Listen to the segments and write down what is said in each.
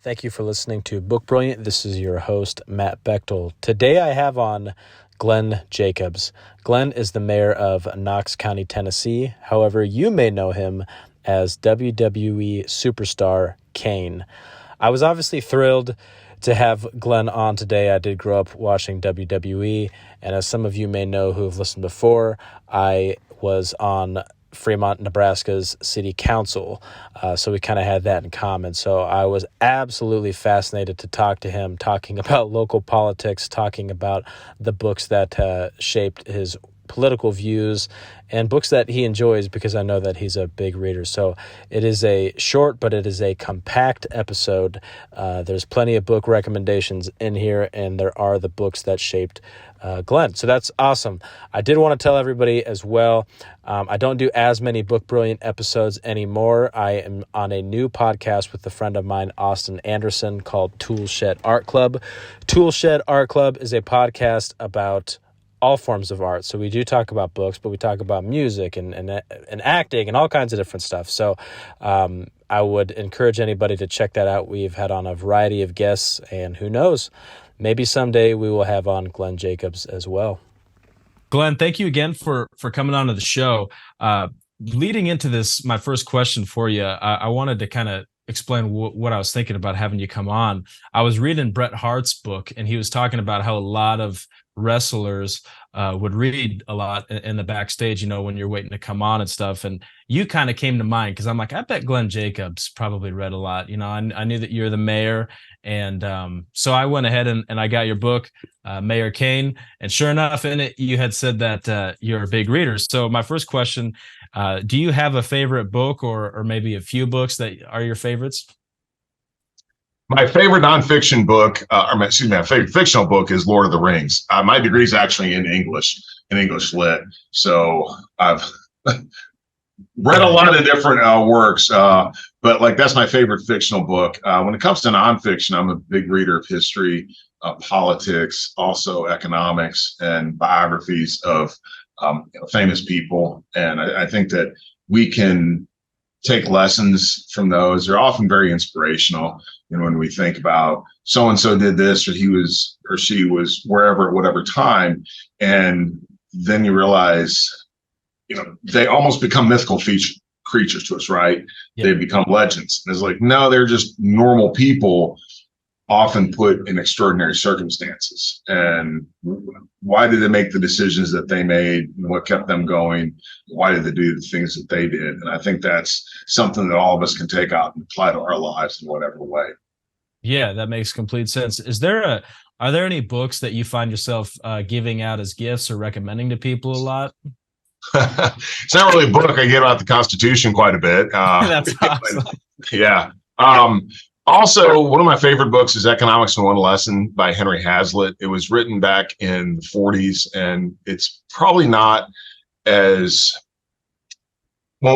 Thank you for listening to Book Brilliant. This is your host, Matt Bechtel. Today I have on Glenn Jacobs. Glenn is the mayor of Knox County, Tennessee. However, you may know him as WWE superstar Kane. I was obviously thrilled to have Glenn on today. I did grow up watching WWE, and as some of you may know who have listened before, I was on Fremont, Nebraska's city council. So we kind of had that in common. So I was absolutely fascinated to talk to him, talking about local politics, talking about the books that shaped his political views and books that he enjoys, because I know that he's a big reader. So it is a short, but it is a compact episode. There's plenty of book recommendations in here, and there are the books that shaped Glenn. So that's awesome. I did want to tell everybody as well, I don't do as many Book Brilliant episodes anymore. I am on a new podcast with a friend of mine, Austin Anderson, called Toolshed Art Club. Toolshed Art Club is a podcast about all forms of art. So we do talk about books, but we talk about music and acting and all kinds of different stuff. So I would encourage anybody to check that out. We've had on a variety of guests, and who knows, maybe someday we will have on Glenn Jacobs as well. Glenn, thank you again for coming on to the show. Leading into this, my first question for you, I wanted to kind of explain what I was thinking about having you come on. I was reading Bret Hart's book, and he was talking about how a lot of wrestlers would read a lot in the backstage, when you're waiting to come on and stuff. And you kind of came to mind because I'm like, I bet Glenn Jacobs probably read a lot. I knew that you're the mayor. And so I went ahead and I got your book, Mayor Kane. And sure enough, in it, you had said that you're a big reader. So my first question, do you have a favorite book or maybe a few books that are your favorites? My favorite nonfiction book, my favorite fictional book is Lord of the Rings. My degree is actually in English Lit. So I've read a lot of different works, but that's my favorite fictional book. When it comes to nonfiction, I'm a big reader of history, politics, also economics, and biographies of famous people. And I think that we can take lessons from those. They're often very inspirational. When we think about so and so did this, or he was or she was wherever at whatever time, and then you realize, they almost become mythical creatures to us, right? Yeah. They become legends. And it's like, no, they're just normal people, often put in extraordinary circumstances. And why did they make the decisions that they made? What kept them going? Why did they do the things that they did? And I think that's something that all of us can take out and apply to our lives in whatever way. Yeah, that makes complete sense. Are there any books that you find yourself giving out as gifts or recommending to people a lot? It's not really a book. I give out the Constitution quite a bit. That's awesome. Yeah. Also, one of my favorite books is Economics in One Lesson by Henry Hazlitt. It was written back in the 40s, and it's probably not won't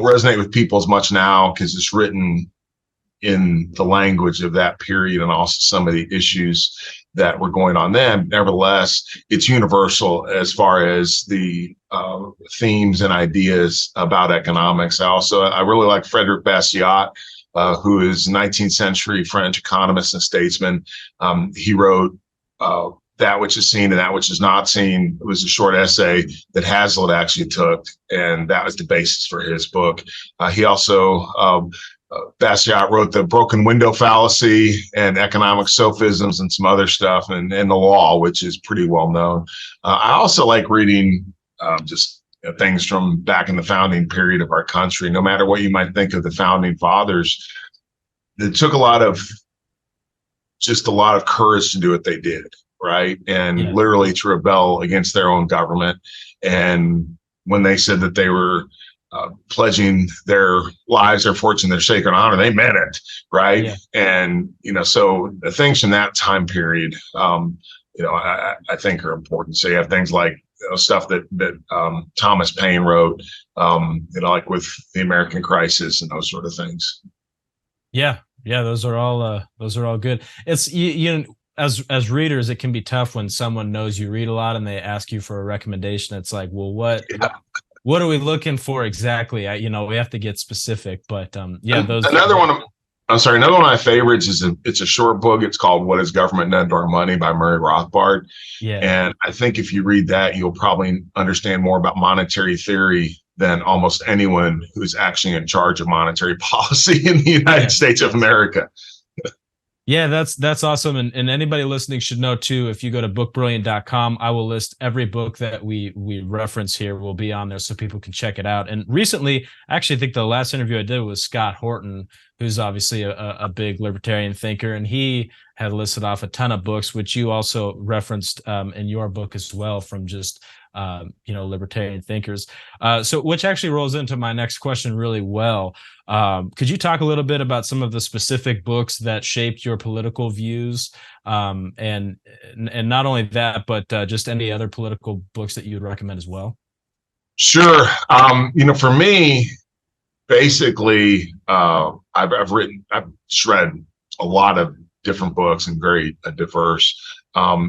resonate with people as much now because it's written in the language of that period and also some of the issues that were going on then. Nevertheless, it's universal as far as the themes and ideas about economics. I really like Frederick Bastiat, who is 19th century French economist and statesman. He wrote That Which Is Seen and That Which Is Not Seen. It was a short essay that Hazlitt actually took, and that was the basis for his book. He also, Bastiat wrote The Broken Window Fallacy and Economic Sophisms and some other stuff, and The Law, which is pretty well known. I also like reading things from back in the founding period of our country. No matter what you might think of the founding fathers, it took a lot of courage to do what they did, right? And literally to rebel against their own government. And when they said that they were pledging their lives, their fortune, their sacred honor, they meant it, right? Yeah. And so the things from that time period, I think are important. So you have things like stuff that Thomas Paine wrote, like with the American Crisis and those sort of things. Yeah, those are all good. It's as readers, it can be tough when someone knows you read a lot and they ask you for a recommendation. It's like, well, what are we looking for exactly? We have to get specific, but those another one of I'm sorry, another one of my favorites is it's a short book. It's called What Has Government Done to Our Money by Murray Rothbard. Yeah. And I think if you read that, you'll probably understand more about monetary theory than almost anyone who's actually in charge of monetary policy in the United States of America. Yeah, that's awesome. And anybody listening should know too, if you go to bookbrilliant.com, I will list every book that we reference here will be on there so people can check it out. And recently, I actually think the last interview I did was Scott Horton, who's obviously a big libertarian thinker, and he had listed off a ton of books, which you also referenced in your book as well, from just libertarian thinkers. So which actually rolls into my next question really well. Could you talk a little bit about some of the specific books that shaped your political views? And not only that, but just any other political books that you would recommend as well? Sure. For me, basically, I've read a lot of different books and very diverse.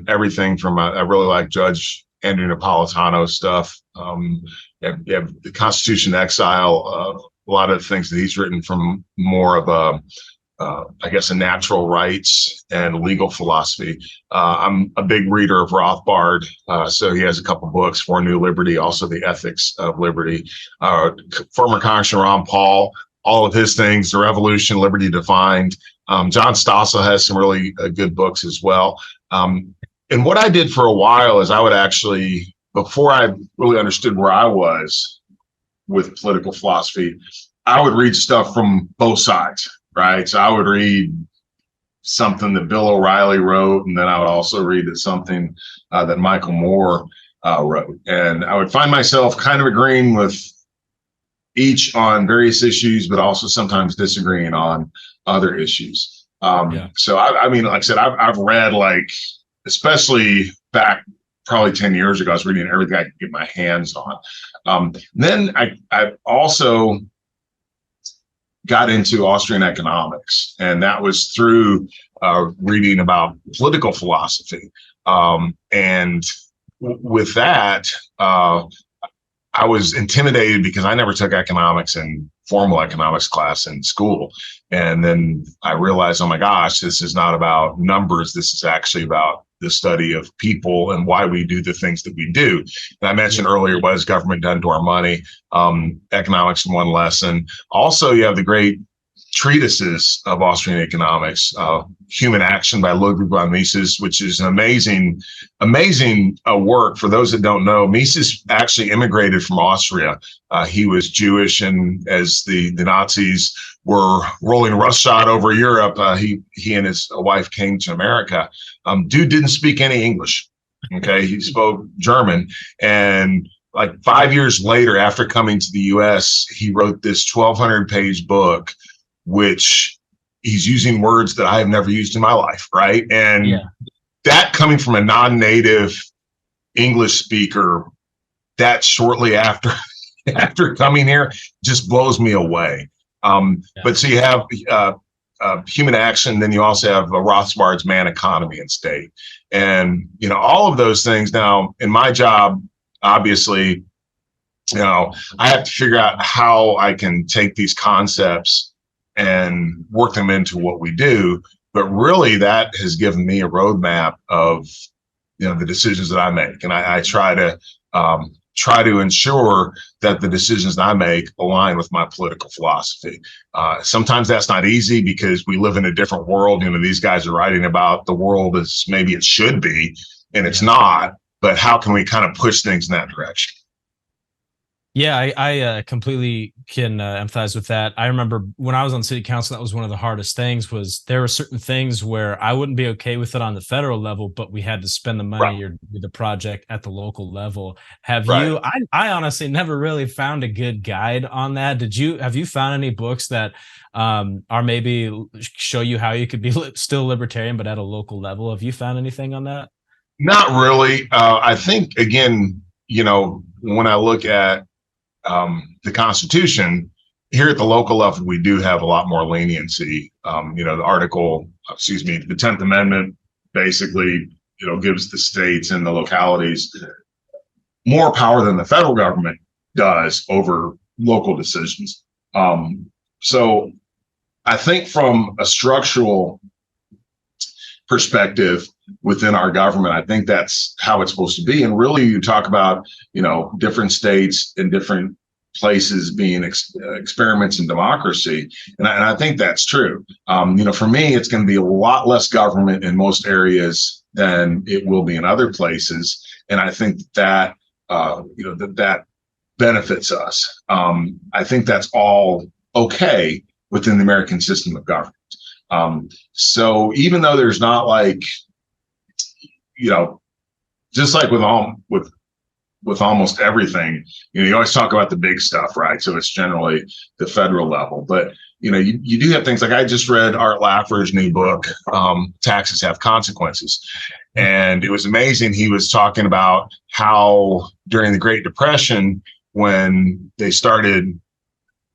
Everything from I really like Judge Andrew Napolitano's stuff. You have the Constitution Exile, a lot of things that he's written from more of I guess, a natural rights and legal philosophy. I'm a big reader of Rothbard, so he has a couple books, For New Liberty, also The Ethics of Liberty. Former Congressman Ron Paul, all of his things, The Revolution, Liberty Defined. John Stossel has some really good books as well. And what I did for a while is I would actually, before I really understood where I was with political philosophy, I would read stuff from both sides, right? So I would read something that Bill O'Reilly wrote, and then I would also read something that Michael Moore wrote. And I would find myself kind of agreeing with each on various issues, but also sometimes disagreeing on other issues. So I mean, like I said, I've read, like, especially back probably 10 years ago, I was reading everything I could get my hands on. Then I also got into Austrian economics, and that was through reading about political philosophy. And with that, I was intimidated because I never took economics in formal economics class in school. And then I realized, oh my gosh, this is not about numbers. This is actually about the study of people and why we do the things that we do. And I mentioned earlier, what has government done to our money? Economics in one lesson. Also, you have the great treatises of Austrian economics, Human Action by Ludwig von Mises, which is an amazing work. For those that don't know, Mises actually immigrated from Austria. He was Jewish, and as the Nazis were rolling roughshod over Europe, he and his wife came to America. Dude didn't speak any English. Okay, he spoke German, and like 5 years later, after coming to the U.S., he wrote this 1,200-page book, which he's using words that I have never used in my life, right? And that, coming from a non-native English speaker, that shortly after coming here, just blows me away. But so you have Human Action, then you also have Rothbard's Man, Economy, and State. And, all of those things. Now, in my job, obviously, I have to figure out how I can take these concepts and work them into what we do. But really, that has given me a roadmap of, the decisions that I make. And I try to ensure that the decisions that I make align with my political philosophy. Sometimes that's not easy because we live in a different world. These guys are writing about the world as maybe it should be, and it's not. But how can we kind of push things in that direction? Yeah, I completely can empathize with that. I remember when I was on city council, that was one of the hardest things. Was there were certain things where I wouldn't be okay with it on the federal level, but we had to spend the money or do the project at the local level. Have you? I honestly never really found a good guide on that. Have you found any books that are maybe show you how you could be still libertarian but at a local level? Have you found anything on that? Not really. I think, again, when I look at the Constitution, here at the local level, we do have a lot more leniency. The 10th Amendment basically, gives the states and the localities more power than the federal government does over local decisions. So I think from a structural perspective within our government, I think that's how it's supposed to be. And really, you talk about, different states and different places being experiments in democracy. And I think that's true. For me, it's going to be a lot less government in most areas than it will be in other places. And I think that that benefits us. I think that's all okay within the American system of government. So even though there's not like, just like with almost everything, you always talk about the big stuff, right? So it's generally the federal level, but you do have things like I just read Art Laffer's new book, Taxes Have Consequences. And it was amazing. He was talking about how during the Great Depression, when they started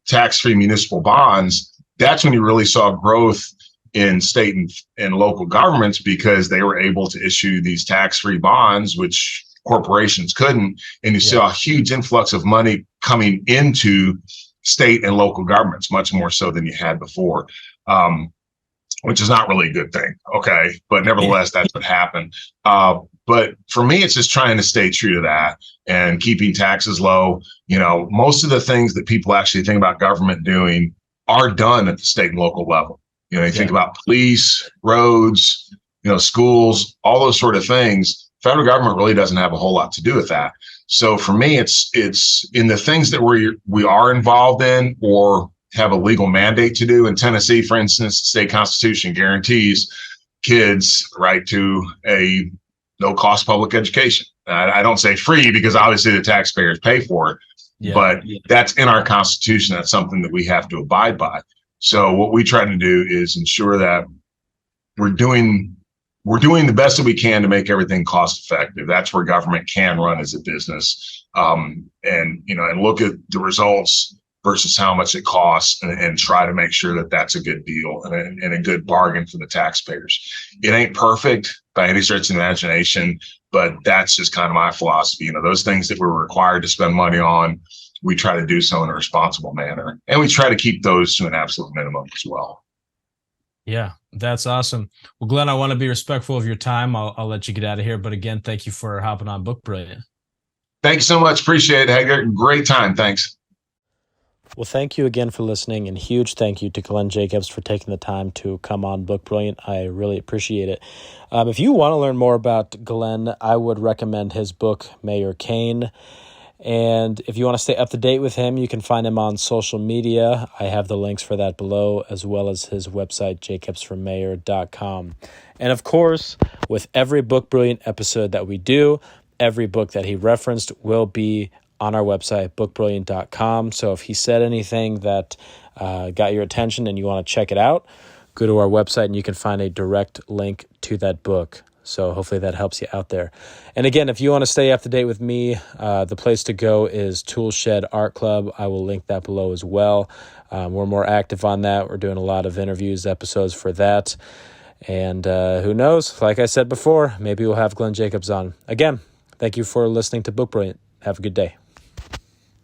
tax-free municipal bonds, that's when you really saw growth in state and local governments, because they were able to issue these tax-free bonds, which corporations couldn't. And you saw a huge influx of money coming into state and local governments, much more so than you had before, which is not really a good thing. Okay. But nevertheless, that's what happened. But for me, it's just trying to stay true to that and keeping taxes low. Most of the things that people actually think about government doing are done at the state and local level. You think about police, roads, schools, all those sort of things. Federal government really doesn't have a whole lot to do with that. So for me, it's in the things that we are involved in or have a legal mandate to do. In Tennessee, for instance, the state constitution guarantees kids right to a no-cost public education. I don't say free, because obviously the taxpayers pay for it, but that's in our constitution. That's something that we have to abide by. So what we try to do is ensure that we're doing the best that we can to make everything cost effective. That's where government can run as a business, and look at the results versus how much it costs, and try to make sure that that's a good deal and a good bargain for the taxpayers. It ain't perfect by any stretch of the imagination, but that's just kind of my philosophy. Those things that we're required to spend money on, we try to do so in a responsible manner, and we try to keep those to an absolute minimum as well. Yeah, that's awesome. Well, Glenn, I want to be respectful of your time. I'll let you get out of here. But again, thank you for hopping on Book Brilliant. Thank you so much. Appreciate it. Had a great time. Thanks. Well, thank you again for listening, and huge thank you to Glenn Jacobs for taking the time to come on Book Brilliant. I really appreciate it. If you want to learn more about Glenn, I would recommend his book, Mayor Kane. And if you want to stay up to date with him, you can find him on social media. I have the links for that below, as well as his website, jacobsformayor.com. And of course, with every Book Brilliant episode that we do, every book that he referenced will be on our website, bookbrilliant.com. So if he said anything that got your attention and you want to check it out, go to our website and you can find a direct link to that book. So hopefully that helps you out there. And again, if you want to stay up to date with me, the place to go is Toolshed Art Club. I will link that below as well. We're more active on that. We're doing a lot of interviews, episodes for that. And who knows, like I said before, maybe we'll have Glenn Jacobs on. Again, thank you for listening to Book Brilliant. Have a good day.